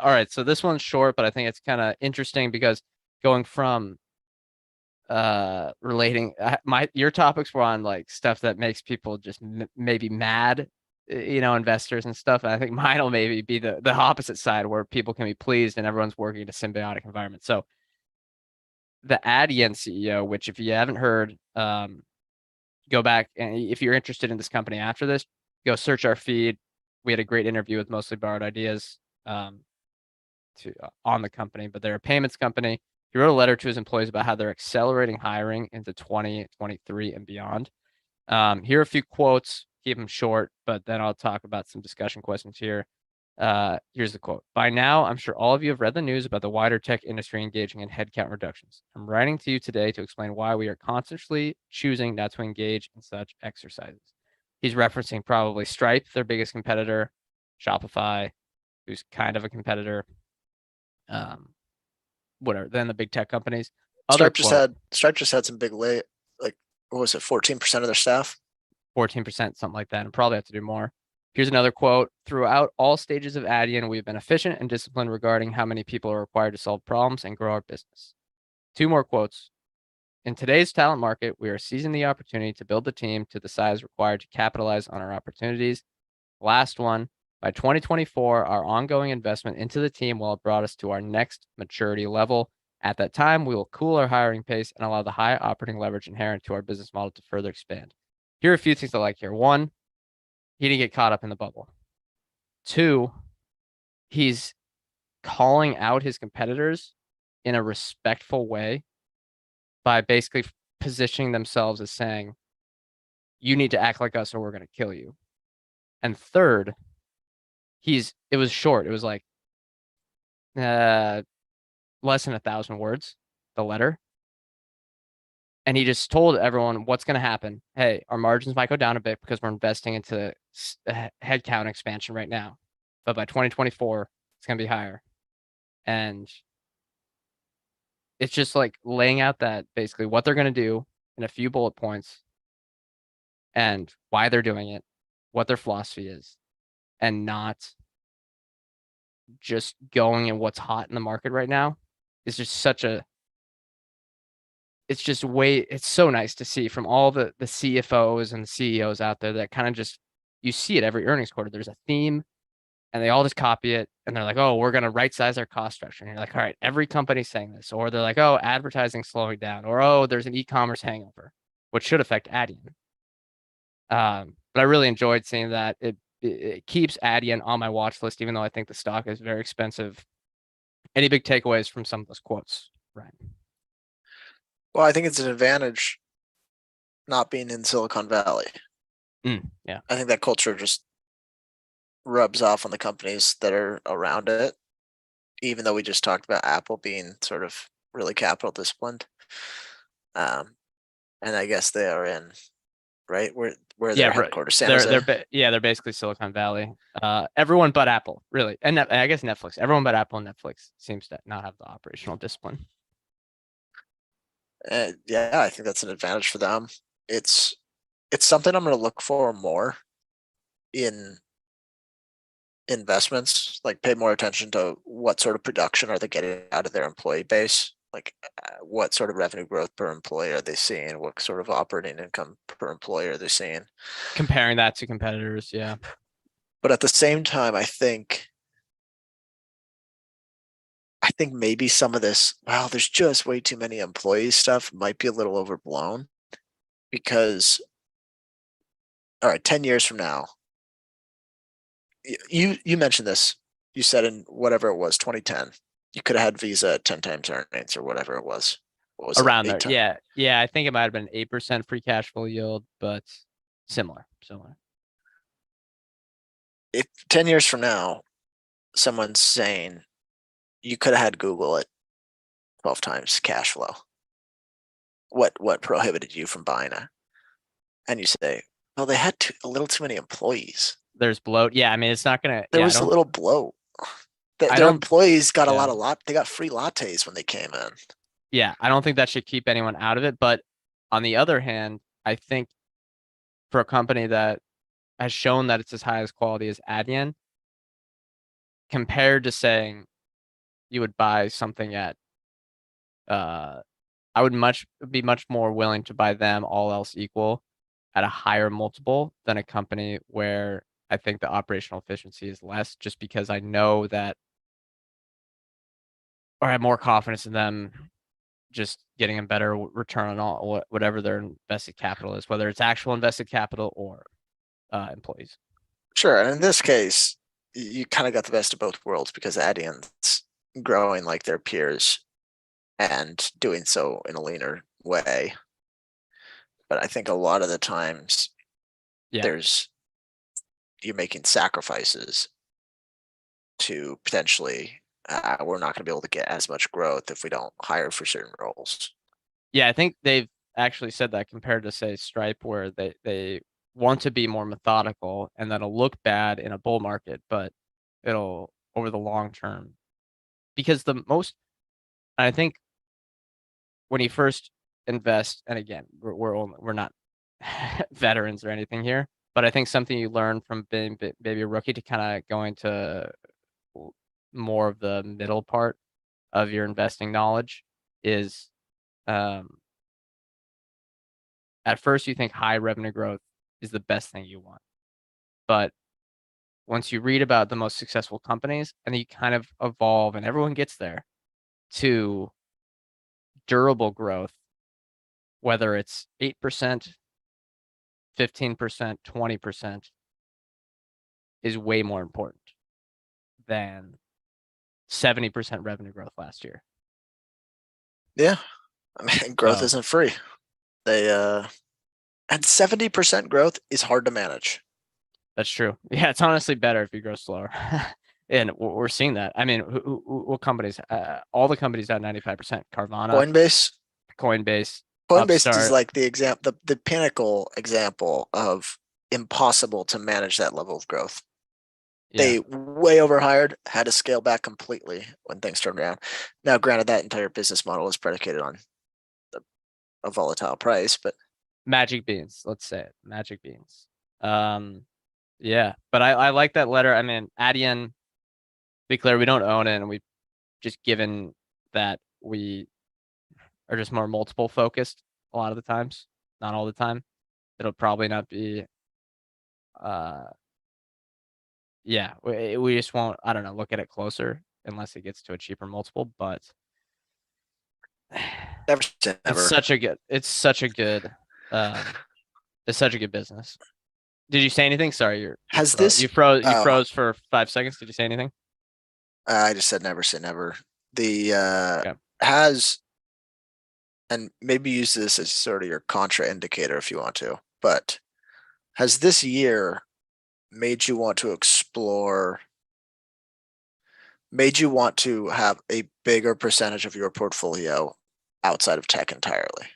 All right, so this one's short, but I think it's kind of interesting because going from relating your topics were on like stuff that makes people just maybe mad, investors and stuff. And I think mine will maybe be the opposite side where people can be pleased and everyone's working in a symbiotic environment. So the ADYEN CEO, which if you haven't heard, go back and if you're interested in this company after this, go search our feed. We had a great interview with Mostly Borrowed Ideas on the company, but they're a payments company. He wrote a letter to his employees about how they're accelerating hiring into 2023 and beyond. Here are a few quotes. Keep them short, but then I'll talk about some discussion questions here. Here's the quote. By now, I'm sure all of you have read the news about the wider tech industry engaging in headcount reductions. I'm writing to you today to explain why we are consciously choosing not to engage in such exercises. He's referencing probably Stripe, their biggest competitor, Shopify, who's kind of a competitor, whatever, then the big tech companies. Other quote, Stripe just had some big like what was it, 14% of their staff? 14%, something like that, and probably have to do more. Here's another quote. Throughout all stages of ADYEN, we've been efficient and disciplined regarding how many people are required to solve problems and grow our business. Two more quotes. In today's talent market, we are seizing the opportunity to build the team to the size required to capitalize on our opportunities. Last one. By 2024, our ongoing investment into the team will have brought us to our next maturity level. At that time, we will cool our hiring pace and allow the high operating leverage inherent to our business model to further expand. Here are a few things I like here. One, he didn't get caught up in the bubble. Two, he's calling out his competitors in a respectful way by basically positioning themselves as saying, you need to act like us or we're going to kill you. And third, it was short. It was like less than 1,000 words, the letter. And he just told everyone what's going to happen. Hey, our margins might go down a bit because we're investing into headcount expansion right now. But by 2024, it's going to be higher. And it's just like laying out that basically what they're going to do in a few bullet points and why they're doing it, what their philosophy is, and not just going in what's hot in the market right now. It's just it's so nice to see from all the CFOs and the CEOs out there that kind of just, you see it every earnings quarter. There's a theme and they all just copy it and they're like, oh, we're going to right size our cost structure. And you're like, all right, every company's saying this. Or they're like, oh, advertising slowing down. Or, oh, there's an e-commerce hangover, which should affect ADYEN. But I really enjoyed seeing that. It keeps ADYEN on my watch list, even though I think the stock is very expensive. Any big takeaways from some of those quotes, Ryan? Well, I think it's an advantage not being in Silicon Valley. Yeah. I think that culture just rubs off on the companies that are around it, even though we just talked about Apple being sort of really capital disciplined. And I guess they are in, right? Where their headquarters, San Jose. They're basically Silicon Valley. Everyone but Apple, really. And I guess Netflix. Everyone but Apple and Netflix seems to not have the operational discipline. Yeah, I think that's an advantage for them. It's something I'm going to look for more in investments, like pay more attention to what sort of production are they getting out of their employee base, like what sort of revenue growth per employee are they seeing, what sort of operating income per employee are they seeing, comparing that to competitors. Yeah, but at the same time, I think maybe some of this, wow, there's just way too many employees stuff might be a little overblown, because all right, 10 years from now, you mentioned this. You said in whatever it was, 2010, you could have had Visa at 10 times earnings or whatever it was. What was around there? Yeah. I think it might have been 8% free cash flow yield, but similar. If 10 years from now, someone's saying you could have had Google at 12 times cash flow, what prohibited you from buying it? And you say, well, they had a little too many employees. There's bloat. Yeah, I mean, it's not gonna. There was a little bloat. Their employees got they got free lattes when they came in. Yeah, I don't think that should keep anyone out of it. But on the other hand, I think for a company that has shown that it's as high as quality as ADYEN, compared to saying you would buy something at, I would be much more willing to buy them all else equal at a higher multiple than a company where I think the operational efficiency is less, just because I know that, or I have more confidence in them just getting a better return on all whatever their invested capital is, whether it's actual invested capital or employees. Sure, and in this case, you kind of got the best of both worlds because Adyen's growing like their peers and doing so in a leaner way. But I think a lot of the times Yeah. you're making sacrifices to potentially we're not going to be able to get as much growth if we don't hire for certain roles. Yeah, I think they've actually said that compared to, say, Stripe, where they want to be more methodical, and that'll look bad in a bull market, but it'll over the long term. Because I think when you first invest, and again, we're not veterans or anything here, but I think something you learn from being maybe a rookie to kind of go into more of the middle part of your investing knowledge is, at first you think high revenue growth is the best thing you want. But once you read about the most successful companies, and you kind of evolve, and everyone gets there, to durable growth, whether it's 8%, 15%, 20%, is way more important than 70% revenue growth last year. Yeah, I mean, growth So isn't free. They and 70% growth is hard to manage. that's true. Yeah, it's honestly better if you grow slower. And we're seeing that. I mean, what companies? All the companies at 95%. Carvana, Coinbase, Coinbase, Coinbase is Upstart. like the pinnacle example of impossible to manage that level of growth. Yeah, They way overhired, had to scale back completely when things turned around. Now, granted, that entire business model is predicated on a volatile price, but magic beans. Let's say it, magic beans. Yeah, but I like that letter. I mean, ADYEN, be clear, we don't own it, and we just, given that we are just more multiple focused a lot of the times, not all the time. It'll probably not be. Yeah, we just won't. I don't know. Look at it closer unless it gets to a cheaper multiple, but never say it's never. such a good. It's such a good. It's such a good business. Did you say anything? Sorry, Has this? you froze for 5 seconds. Did you say anything? I just said never say never. The Okay. has, and maybe use this as sort of your contra indicator if you want to, but has this year made you want to explore, made you want to have a bigger percentage of your portfolio outside of tech entirely?